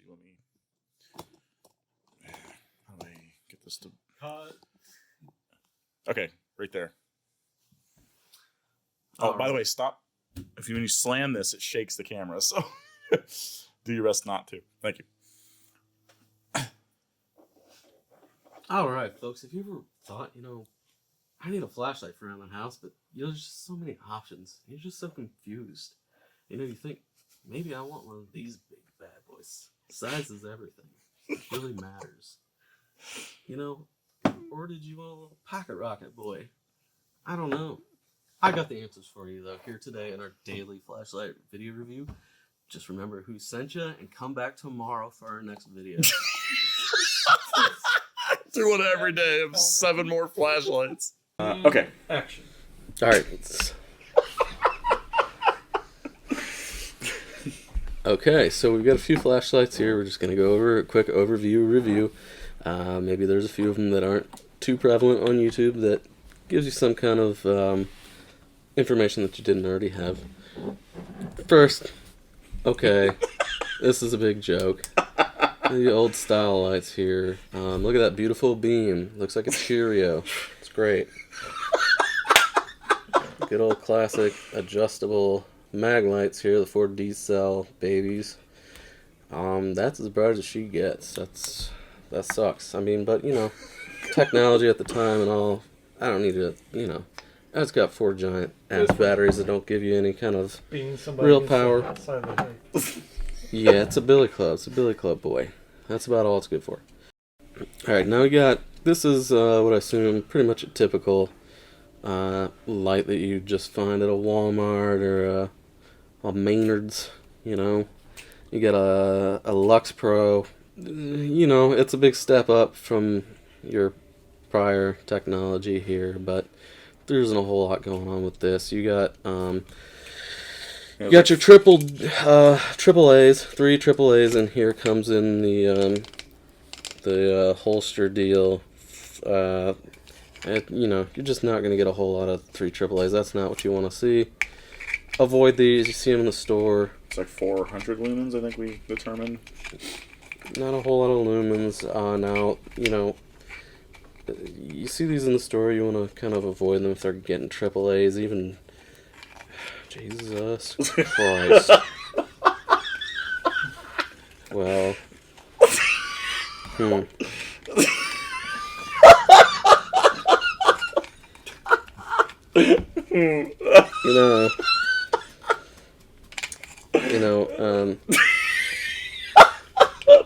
let me. How do I get this to? Okay, right there. Oh, by the way, stop. When you slam this, it shakes the camera. So do your best not to. Thank you. All right, folks. If you ever thought, I need a flashlight for around the house, but there's just so many options. You're just so confused. You think, maybe I want one of these big bad boys. Size is everything. It really matters. Or did you want a little pocket rocket boy? I don't know. I got the answers for you, though, here today in our daily flashlight video review. Just remember who sent you and come back tomorrow for our next video. Do one every day of 7 more flashlights. Okay. Action. All right. Okay, so we've got a few flashlights here. We're just going to go over a quick overview review. Maybe there's a few of them that aren't too prevalent on YouTube that gives you some kind of information that you didn't already have. First, okay, this is a big joke. The old style lights here. Look at that beautiful beam. Looks like a Cheerio. It's great. Good old classic adjustable mag lights here, the 4D cell babies. That's as bright as she gets. That sucks. I mean, but technology at the time and all, I don't need to, it's got 4 giant ass batteries that don't give you any kind of real power. Yeah, it's a billy club. It's a billy club boy. That's about all it's good for. Alright, now we got, this is what I assume pretty much a typical light that you just find at a Walmart or a Maynard's, You got a Lux Pro. It's a big step up from your prior technology here, but there isn't a whole lot going on with this. You got your triple A's, 3 triple A's, and here comes in the holster deal. You're just not going to get a whole lot of 3 triple A's. That's not what you want to see. Avoid these. You see them in the store. It's like 400 lumens, I think we determined. Not a whole lot of lumens. Now, you see these in the store, you want to kind of avoid them if they're getting triple A's, even... Jesus Christ. Well...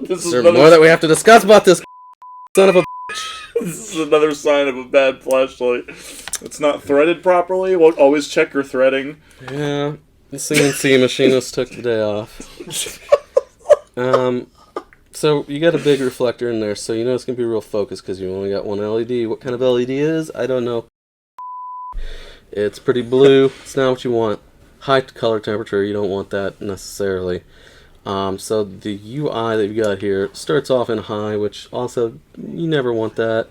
Is there more that we have to discuss about this son of a bitch? This is another sign of a bad flashlight. It's not threaded properly. We'll always check your threading. Yeah, the CNC machinist took the day off. So you got a big reflector in there, so it's going to be real focused because you only got 1 LED. What kind of LED it is? I don't know. It's pretty blue. It's not what you want. High color temperature, you don't want that necessarily. So the UI that you got here starts off in high, which also, you never want that.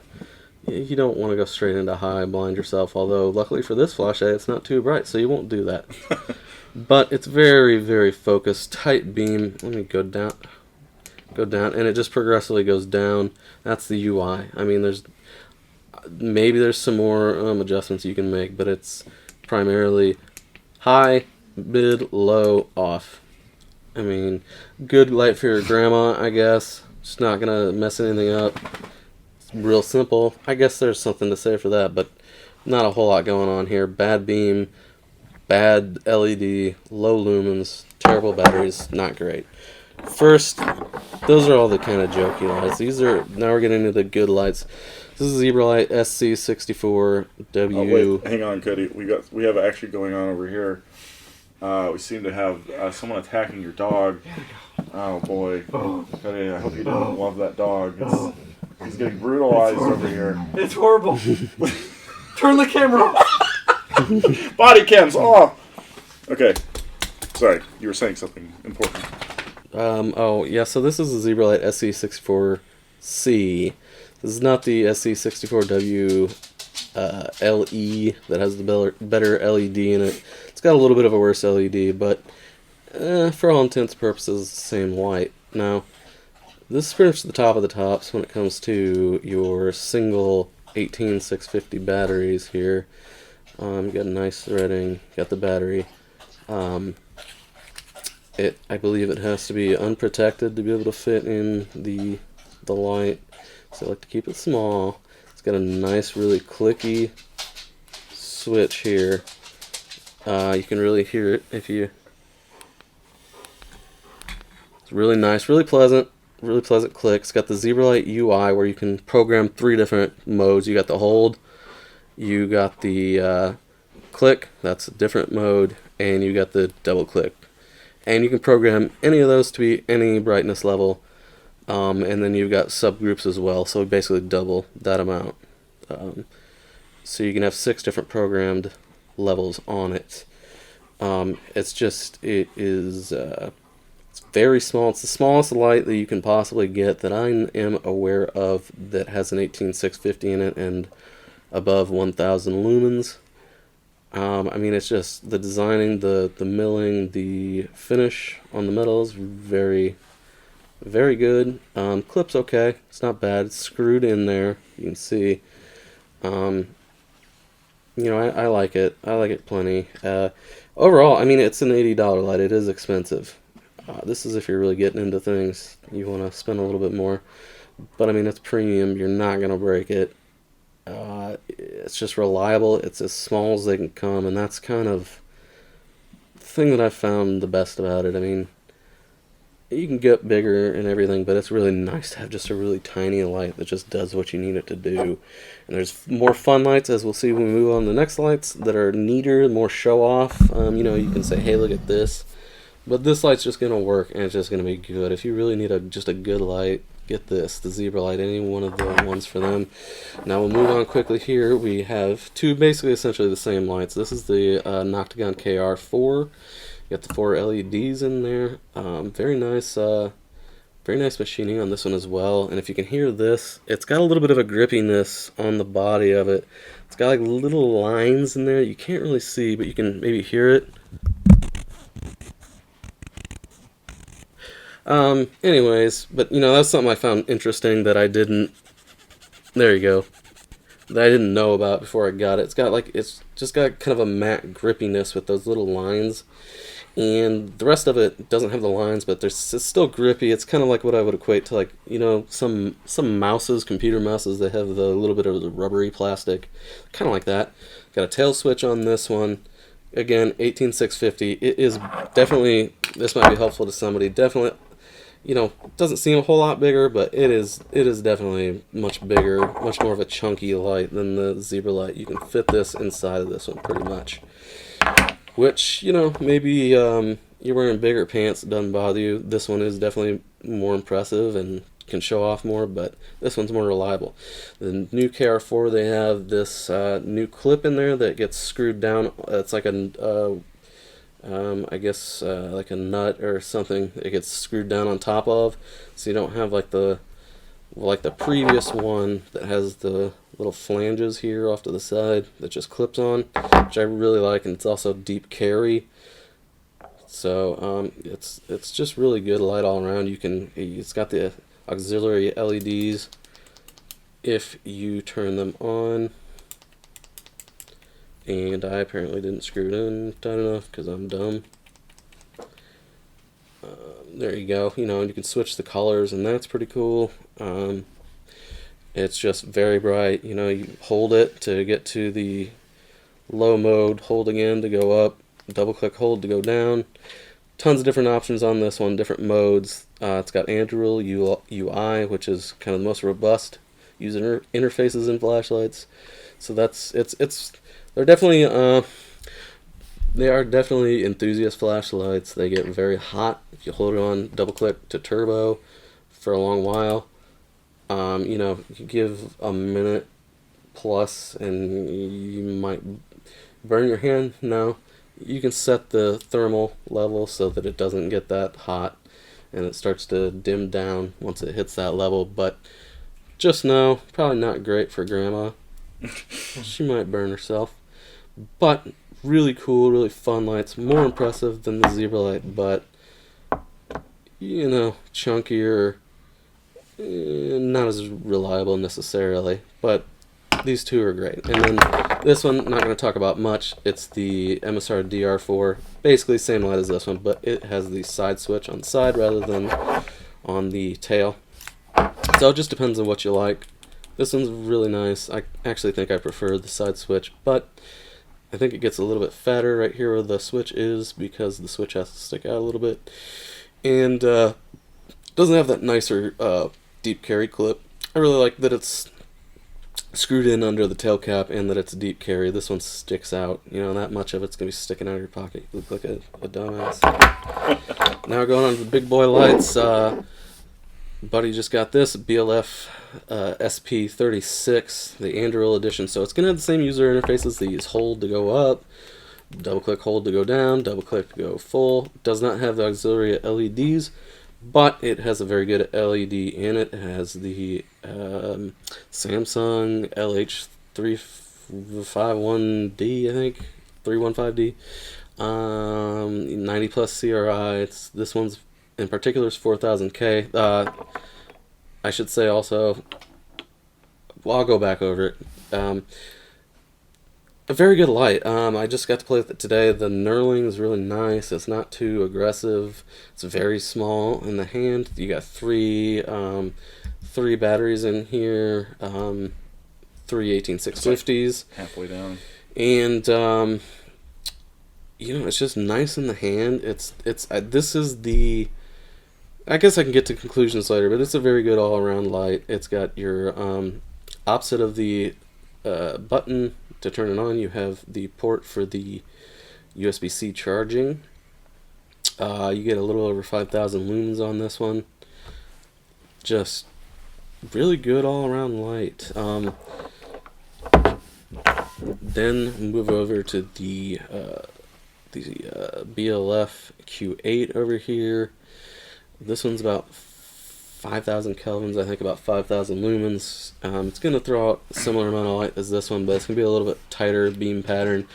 You don't want to go straight into high and blind yourself, although luckily for this flashlight, it's not too bright, so you won't do that. But it's very, very focused, tight beam. Let me go down, and it just progressively goes down. That's the UI. I mean, maybe there's some more adjustments you can make, but it's primarily high, mid, low, off. I mean, good light for your grandma, I guess. It's not going to mess anything up. It's real simple. I guess there's something to say for that, but not a whole lot going on here. Bad beam, bad LED, low lumens, terrible batteries, not great. First, those are all the kind of jokey lights. Now we're getting into the good lights. This is Zebralight SC64W. Oh, wait, hang on, Cody. We have actually going on over here. We seem to have someone attacking your dog. Oh boy, Cody, I hope you don't love that dog. He's getting brutalized over here. It's horrible. Turn the camera off. Body cams off. Okay, sorry, you were saying something important. Oh yeah, so this is the Zebralight SC64C. This is not the SC64W LE that has the better LED in it. It's got a little bit of a worse LED, but for all intents and purposes, it's the same white. Now, this is pretty much the top of the tops when it comes to your single 18650 batteries here. You got a nice threading, got the battery. I believe it has to be unprotected to be able to fit in the light, so I like to keep it small. It's got a nice, really clicky switch here. You can really hear it if you. It's really nice, really pleasant click. It's got the Zebralight UI where you can program 3 different modes. You got the hold, you got the click, that's a different mode, and you got the double click. And you can program any of those to be any brightness level, and then you've got subgroups as well, so basically double that amount. So you can have 6 different programmed levels on it. It's very small. It's the smallest light that you can possibly get that I am aware of that has an 18650 in it and above 1000 lumens. I mean, it's just the designing, the milling, the finish on the metal is very, very good. Clip's okay. It's not bad. It's screwed in there. You can see. You know, I like it. I like it plenty. Overall, I mean, it's an $80 light. It is expensive. This is if you're really getting into things. You want to spend a little bit more. But, I mean, it's premium. You're not going to break it. It's just reliable. It's as small as they can come, and that's kind of the thing that I've found the best about it. I mean, you can get bigger and everything, but it's really nice to have just a really tiny light that just does what you need it to do. And there's more fun lights, as we'll see when we move on to the next lights, that are neater, more show-off. You know, you can say, hey, look at this. But this light's just going to work, and it's just going to be good. If you really need just a good light, get this, the Zebralight, any one of the ones for them. Now we'll move on quickly here. We have 2 basically essentially the same lights. This is the Noctagon Kr4. You got the 4 LEDs in there. Very nice machining on this one as well. And if you can hear this, it's got a little bit of a grippiness on the body of it. It's got like little lines in there. You can't really see, but you can maybe hear it. Anyways, but you know, that's something I found interesting that I didn't, there you go, that I didn't know about before I got it. It's just got kind of a matte grippiness with those little lines, and the rest of it doesn't have the lines, but it's still grippy. It's kind of like what I would equate to, like, you know, some mouses, computer mouses, they have the little bit of the rubbery plastic, kind of like that. Got a tail switch on this one. Again, 18650. It is definitely, this might be helpful to somebody. Definitely, you know, doesn't seem a whole lot bigger, but it is definitely much bigger, much more of a chunky light than the Zebralight. You can fit this inside of this one pretty much. Which, you know, maybe you're wearing bigger pants, it doesn't bother you. This one is definitely more impressive and can show off more, but this one's more reliable. The new Kr4, they have this new clip in there that gets screwed down. It's like a I guess like a nut or something. It gets screwed down on top of, so you don't have like the previous one that has the little flanges here off to the side that just clips on, which I really like, and it's also deep carry. So it's just really good light all around. It's got the auxiliary LEDs if you turn them on. And I apparently didn't screw it in tight enough because I'm dumb. There you go. You know, and you can switch the colors, and that's pretty cool. It's just very bright. You know, you hold it to get to the low mode, hold again to go up, double click hold to go down. Tons of different options on this one, different modes. It's got Android UI, which is kind of the most robust user interfaces in flashlights. So they're definitely they are definitely enthusiast flashlights. They get very hot if you hold it on double click to turbo for a long while. You know, you give a minute plus and you might burn your hand. No, you can set the thermal level so that it doesn't get that hot and it starts to dim down once it hits that level. But just know, probably not great for grandma. She might burn herself. But really cool, really fun lights. More impressive than the Zebralight, but you know, chunkier, not as reliable necessarily, but these two are great. And then this one, not going to talk about much. It's the Msr Dr4, basically same light as this one, but it has the side switch on the side rather than on the tail. So it just depends on what you like. This one's really nice. I actually think I prefer the side switch, but I think it gets a little bit fatter right here where the switch is because the switch has to stick out a little bit. And doesn't have that nicer deep carry clip. I really like that it's screwed in under the tail cap and that it's a deep carry. This one sticks out. You know, that much of it's going to be sticking out of your pocket. You look like a dumbass. Now going on to the big boy lights. Buddy just got this BLF SP36, the Anduril edition. So it's going to have the same user interface as these. Hold to go up, double click hold to go down, double click to go full. Does not have the auxiliary LEDs, but it has a very good LED in it. It has the Samsung LH351D, I think, 315D, 90 plus CRI. This one's in particular is 4000K. I should say also, well, I'll go back over it. A very good light. I just got to play with it today. The knurling is really nice. It's not too aggressive. It's very small in the hand. You got three batteries in here. 3 18650s. Halfway down. And you know, it's just nice in the hand. This is the, I guess I can get to conclusions later, but it's a very good all-around light. It's got your opposite of the button to turn it on. You have the port for the USB-C charging. You get a little over 5,000 lumens on this one. Just really good all-around light. Then move over to the BLF Q8 over here. This one's about 5,000 kelvins, I think about 5,000 lumens. It's going to throw out a similar amount of light as this one, but it's going to be a little bit tighter beam pattern.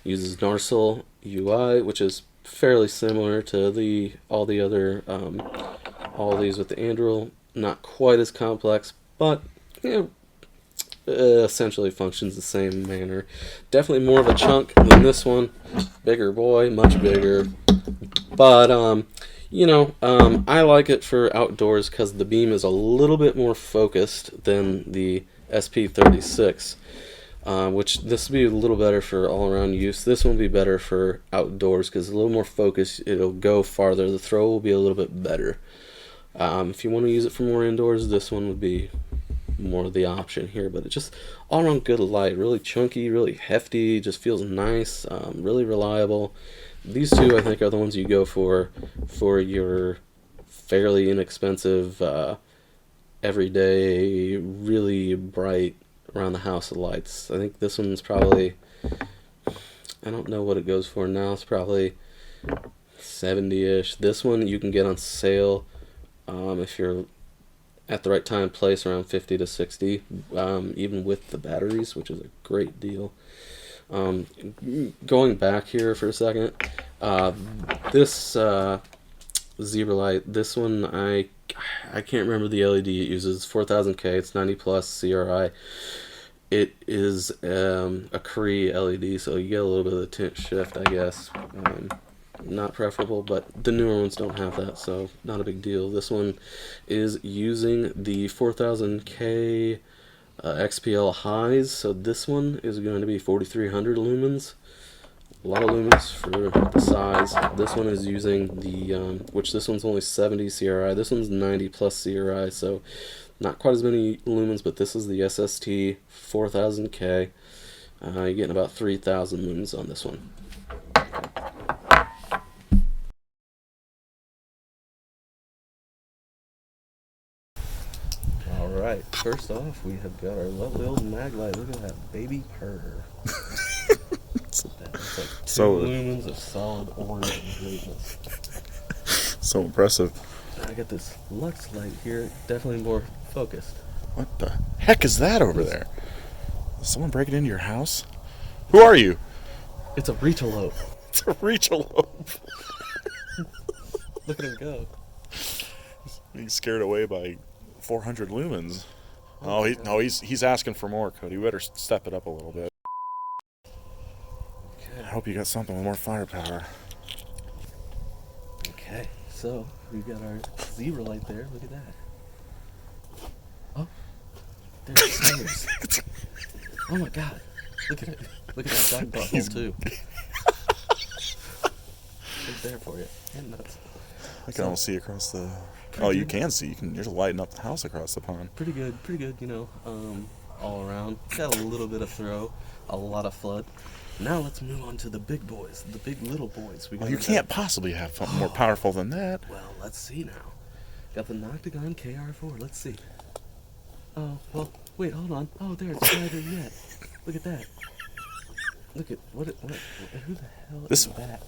Uses Narsil UI, which is fairly similar to all the other all these with the Anduril. Not quite as complex, but you know, essentially functions the same manner. Definitely more of a chunk than this one. Bigger boy, much bigger. But you know, I like it for outdoors because the beam is a little bit more focused than the SP36, which this will be a little better for all-around use. This one will be better for outdoors because it's a little more focused. It'll go farther. The throw will be a little bit better. If you want to use it for more indoors, this one would be more the option here. But it's just all-around good light. Really chunky, really hefty. Just feels nice. Really reliable. These two, I think, are the ones you go for your fairly inexpensive, everyday, really bright around the house lights. I think this one's probably, I don't know what it goes for now. It's probably 70-ish. This one you can get on sale if you're at the right time, place around 50 to 60, even with the batteries, which is a great deal. Going back here for a second, this Zebra light, this one I can't remember the LED it uses. 4000K, it's 90 plus CRI. It is a Kr4 LED, so you get a little bit of the tint shift, I guess. Not preferable, but the newer ones don't have that, so not a big deal. This one is using the 4000K XPL highs, so this one is going to be 4300 lumens. A lot of lumens for the size. This one is using the, which this one's only 70 CRI. This one's 90 plus CRI, so not quite as many lumens, but this is the SST 4000K. You're getting about 3000 lumens on this one. Alright, first off, we have got our lovely old mag light. Look at that baby purr. That's like 2 lumens of solid orange greatness. So impressive. I got this Lux light here, definitely more focused. What the heck is that over there? Is someone breaking into your house? Who are you? It's a reachalope. It's a reachalope. Look at him go. Being scared away by 400 lumens. Oh, he's asking for more, Cody. You better step it up a little bit. Okay. I hope you got something with more firepower. Okay, so we've got our zebra light there. Look at that. Oh, there's the stairs. Oh my god. Look at it. Look at that dog butthole too. It's there for you. And nuts. I can almost see across the... Oh, you can see. You're lighting up the house across the pond. Pretty good, you know, all around. Got a little bit of throw, a lot of flood. Now let's move on to the big boys, the big little boys. Well, you can't possibly have something more powerful than that. Well, let's see now. Got the Noctagon Kr4. Let's see. Oh, well, wait, hold on. Oh, there, it's brighter yet. Look at that. Look at, what, who the hell is that?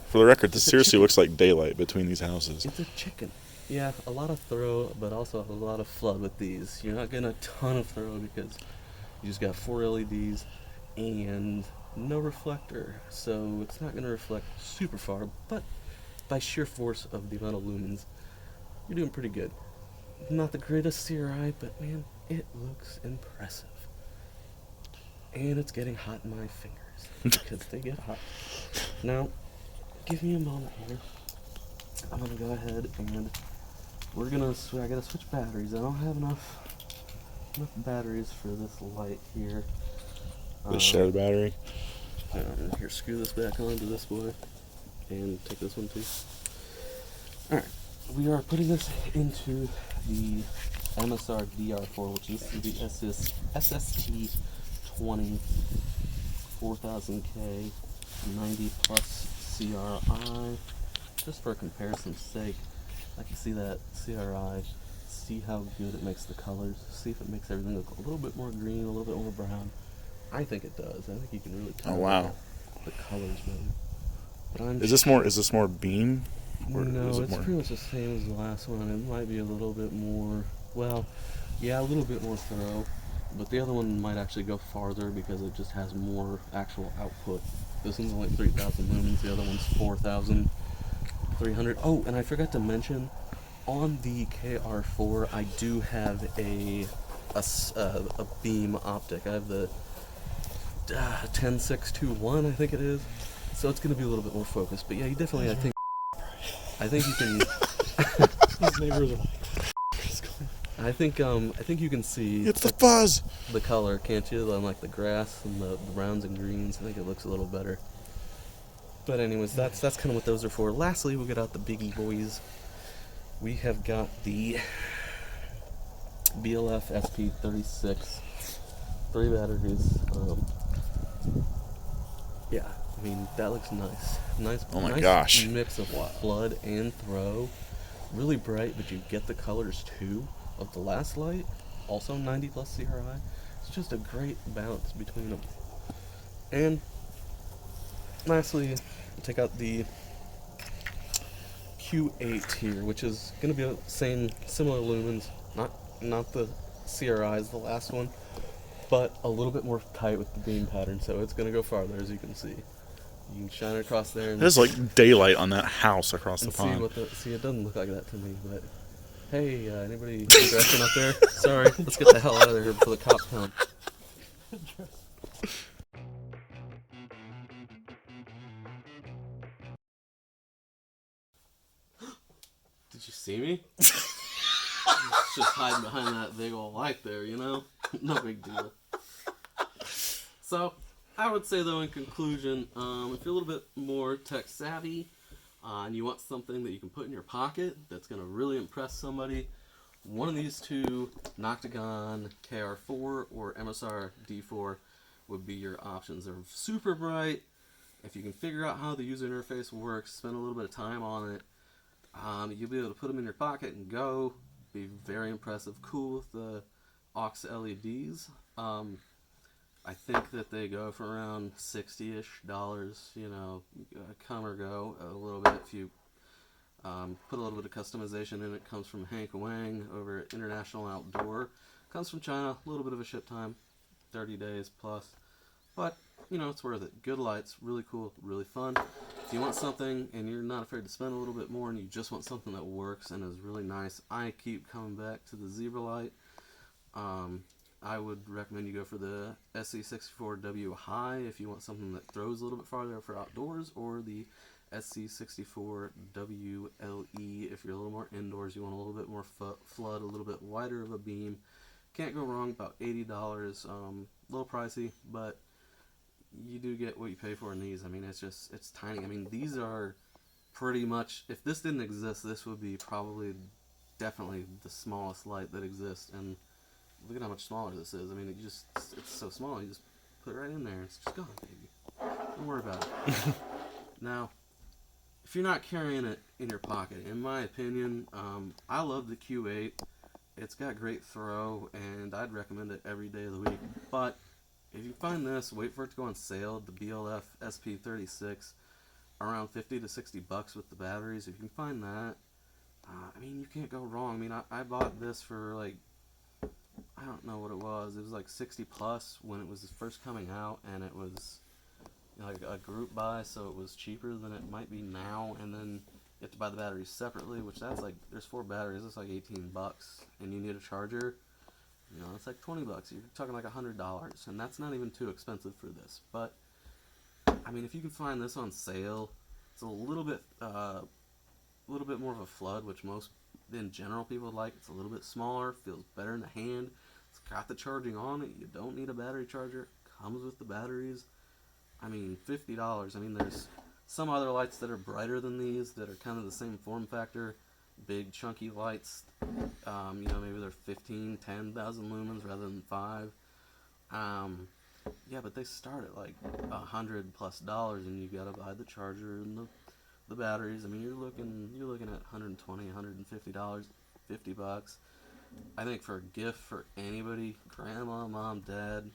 For the record, this seriously looks like daylight between these houses. It's a chicken. Yeah, a lot of throw, but also a lot of flood with these. You're not getting a ton of throw because you just got 4 LEDs and no reflector. So it's not going to reflect super far, but by sheer force of the amount of lumens, you're doing pretty good. Not the greatest CRI, but man, it looks impressive. And it's getting hot in my fingers because they get hot. Now, give me a moment here. I'm going to go ahead and we're gonna I gotta switch batteries. I don't have enough batteries for this light here. The shared battery. Here, screw this back onto this boy, and take this one too. All right, we are putting this into the Msr Dr4, which is the SST 20 4000K 90 plus CRI. Just for comparison's sake. I can see that CRI, see how good it makes the colors, see if it makes everything look a little bit more green, a little bit more brown. I think it does. I think you can really tell the colors better. But is this more beam? Or no, it's pretty much the same as the last one. It might be a little bit more, well, yeah, a little bit more thorough, but the other one might actually go farther because it just has more actual output. This one's only 3,000 lumens, the other one's 4,300. Oh, and I forgot to mention, on the Kr4, I do have a beam optic. I have the 10621, I think it is. So it's going to be a little bit more focused. But yeah, you definitely, I think you can. His neighbors are I think you can see. It's the fuzz. The color, can't you? On like the grass and the browns and greens. I think it looks a little better. But anyways, that's kind of what those are for. Lastly, we'll get out the biggie boys. We have got the BLF SP36, 3 batteries. Yeah, I mean that looks nice. Nice. Oh my nice gosh. Mix of flood and throw. Really bright, but you get the colors too of the last light. Also 90 plus CRI. It's just a great balance between them. And lastly, take out the Q8 here, which is going to be similar lumens, not the CRI as the last one, but a little bit more tight with the beam pattern, so it's going to go farther, as you can see. You can shine it across there. And there's like daylight on that house across the pond. See, it doesn't look like that to me, but hey, anybody interested up there? Sorry, let's get the hell out of here before the cops come. Did you see me? Just hiding behind that big old light there, you know? No big deal. So, I would say though in conclusion, if you're a little bit more tech savvy, and you want something that you can put in your pocket that's going to really impress somebody, one of these two, Noctagon Kr4 or Msr Dr4, would be your options. They're super bright. If you can figure out how the user interface works, spend a little bit of time on it, you'll be able to put them in your pocket and go. Be very impressive. Cool with the aux LEDs. I think that they go for around $60-ish, you know, come or go a little bit. If you put a little bit of customization in it, comes from Hank Wang over at International Outdoor. Comes from China, a little bit of a ship time, 30 days plus. But, you know, it's worth it. Good lights, really cool, really fun. If you want something and you're not afraid to spend a little bit more and you just want something that works and is really nice, I keep coming back to the Zebra light. I would recommend you go for the SC64W High if you want something that throws a little bit farther for outdoors, or the SC64WLE if you're a little more indoors, you want a little bit more flood, a little bit wider of a beam. Can't go wrong, about $80, a little pricey, but you do get what you pay for in these. I mean, it's tiny. I mean, these are pretty much, if this didn't exist, this would be probably definitely the smallest light that exists. And look at how much smaller this is. I mean, it's so small, you just put it right in there, it's just gone, baby. Don't worry about it. Now, if you're not carrying it in your pocket, in my opinion, I love the Q8. It's got great throw, and I'd recommend it every day of the week. But if you find this, wait for it to go on sale. The BLF SP36, around 50 to 60 bucks with the batteries. If you can find that, I mean, you can't go wrong. I mean, I bought this for like, I don't know what it was. It was like 60 plus when it was first coming out, and it was, you know, like a group buy, so it was cheaper than it might be now. And then you have to buy the batteries separately, which that's like, there's 4 batteries, it's like 18 bucks, and you need a charger. You know, it's like 20 bucks. You're talking like $100, and that's not even too expensive for this. But I mean, if you can find this on sale, it's a little bit more of a flood, which most in general people like. It's a little bit smaller, feels better in the hand. It's got the charging on it. You don't need a battery charger. Comes with the batteries. I mean, $50. I mean, there's some other lights that are brighter than these that are kind of the same form factor. Big chunky lights, you know, maybe they're 10,000 lumens rather than 5. Yeah, but they start at like $100+, and you gotta buy the charger and the batteries. I mean, you're looking at $120, $150, $50. I think for a gift for anybody, grandma, mom, dad,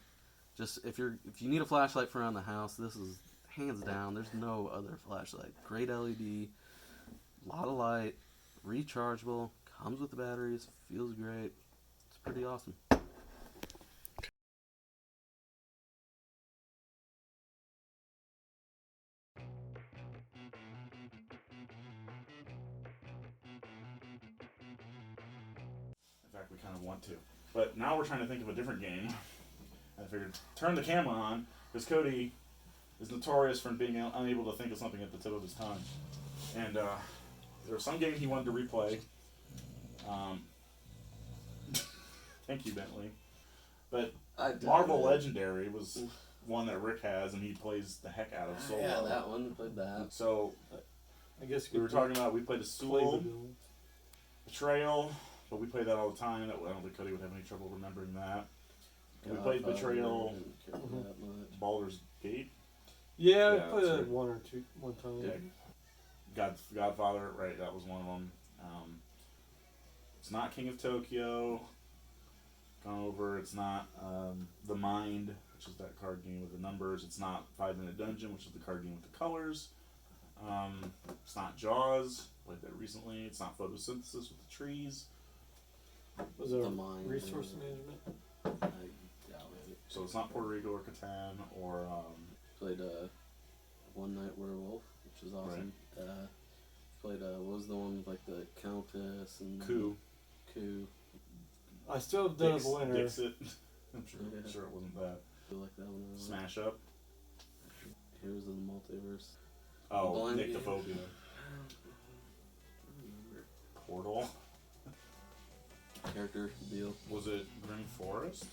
just if you need a flashlight for around the house, this is hands down. There's no other flashlight. Great LED, lot of light, rechargeable, comes with the batteries, feels great. It's pretty awesome. In fact, we kind of want to. But now we're trying to think of a different game. I figured turn the camera on, because Cody is notorious for being unable to think of something at the tip of his tongue. And there was some game he wanted to replay. Thank you, Bentley. But Marvel Legendary was one that Rick has, and he plays the heck out of solo. Yeah, that one, played that. So, I guess we were talking about, we played a Sewell, Betrayal, but we played that all the time. I don't think Cody would have any trouble remembering that. We played Betrayal, Baldur's Gate. Yeah, we played it one time. Yeah. Godfather, right, that was one of them. It's not King of Tokyo. Gone over. It's not The Mind, which is that card game with the numbers. It's not 5 Minute Dungeon, which is the card game with the colors. It's not Jaws. Played that recently. It's not Photosynthesis with the trees. Was it The Mind, resource management? So it's not Puerto Rico or Catan or played One Night Werewolf, which is awesome. Right. Played what was the one with like the Countess and Coup. I still have done a winner. Dixit. I'm sure it wasn't that. I like that one. Smash Up. Heroes of the Multiverse. Oh, Nyctophobia. Portal. Character deal. Was it Grim Forest?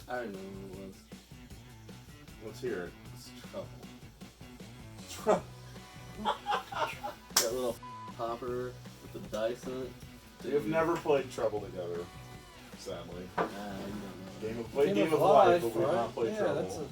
I don't know what it was. Let's hear it. It's Trouble. That little popper with the dice in it. We have never played Trouble together, sadly. You don't know. Game of Life, but we have not played Trouble. That's a